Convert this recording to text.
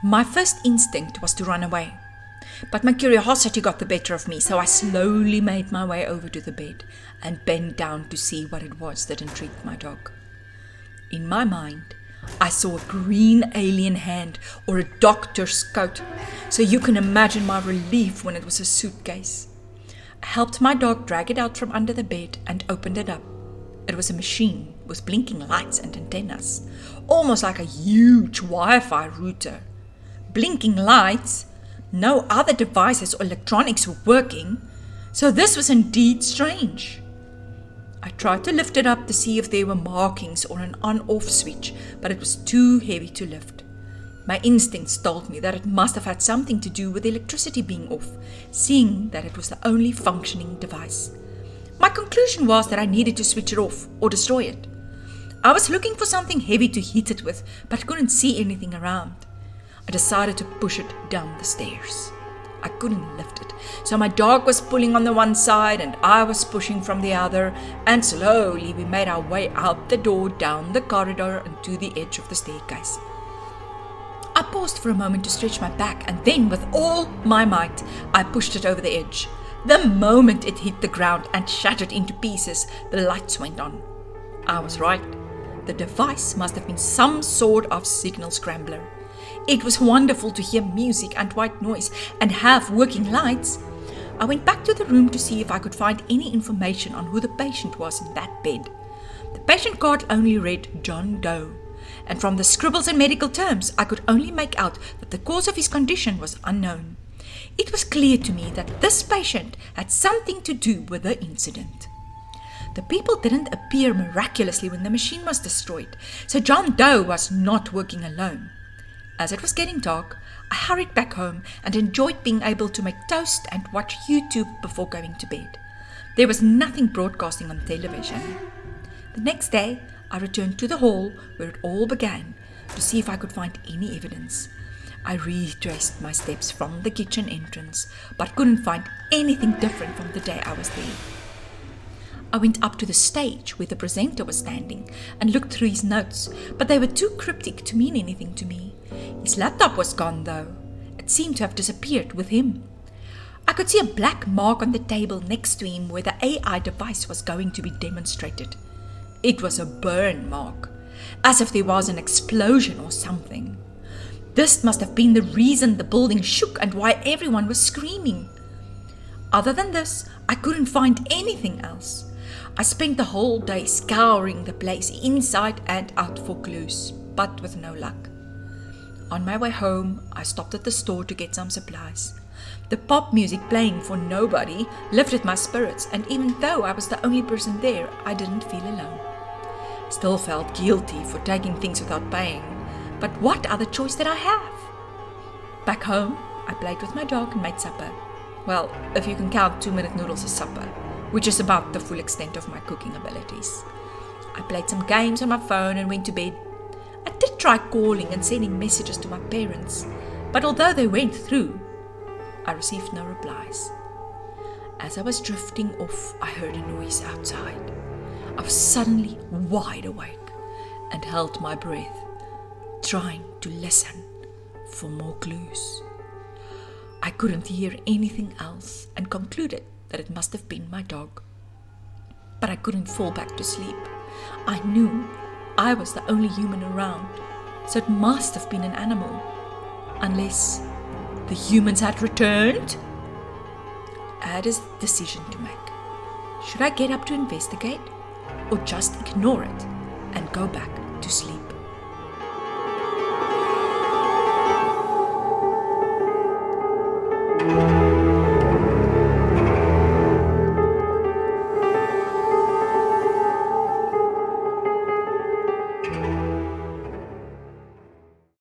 My first instinct was to run away, but my curiosity got the better of me, so I slowly made my way over to the bed and bent down to see what it was that intrigued my dog. In my mind, I saw a green alien hand or a doctor's coat, so you can imagine my relief when it was a suitcase. I helped my dog drag it out from under the bed and opened it up. It was a machine with blinking lights and antennas, almost like a huge Wi-Fi router. Blinking lights? No other devices or electronics were working, so this was indeed strange. I tried to lift it up to see if there were markings or an on-off switch, but it was too heavy to lift. My instincts told me that it must have had something to do with the electricity being off, seeing that it was the only functioning device. My conclusion was that I needed to switch it off or destroy it. I was looking for something heavy to hit it with, but couldn't see anything around. I decided to push it down the stairs. I couldn't lift it, so my dog was pulling on the one side and I was pushing from the other, and slowly we made our way out the door, down the corridor and to the edge of the staircase. I paused for a moment to stretch my back, and then with all my might I pushed it over the edge. The moment it hit the ground and shattered into pieces, the lights went on. I was right. The device must have been some sort of signal scrambler. It was wonderful to hear music and white noise and have working lights. I went back to the room to see if I could find any information on who the patient was in that bed. The patient card only read John Doe, and from the scribbles and medical terms, I could only make out that the cause of his condition was unknown. It was clear to me that this patient had something to do with the incident. The people didn't appear miraculously when the machine was destroyed, so John Doe was not working alone. As it was getting dark, I hurried back home and enjoyed being able to make toast and watch YouTube before going to bed. There was nothing broadcasting on television. The next day, I returned to the hall where it all began to see if I could find any evidence. I retraced my steps from the kitchen entrance, but couldn't find anything different from the day I was there. I went up to the stage where the presenter was standing and looked through his notes, but they were too cryptic to mean anything to me. His laptop was gone though. It seemed to have disappeared with him. I could see a black mark on the table next to him where the AI device was going to be demonstrated. It was a burn mark, as if there was an explosion or something. This must have been the reason the building shook and why everyone was screaming. Other than this, I couldn't find anything else. I spent the whole day scouring the place inside and out for clues, but with no luck. On my way home, I stopped at the store to get some supplies. The pop music playing for nobody lifted my spirits, and even though I was the only person there, I didn't feel alone. Still felt guilty for taking things without paying, but what other choice did I have? Back home, I played with my dog and made supper. Well, if you can count 2-minute noodles as supper, which is about the full extent of my cooking abilities. I played some games on my phone and went to bed. I did try calling and sending messages to my parents, but although they went through, I received no replies. As I was drifting off, I heard a noise outside. I was suddenly wide awake and held my breath, trying to listen for more clues. I couldn't hear anything else and concluded that it must have been my dog. But I couldn't fall back to sleep. I knew I was the only human around, so it must have been an animal. Unless the humans had returned? I had a decision to make. Should I get up to investigate, or just ignore it and go back to sleep?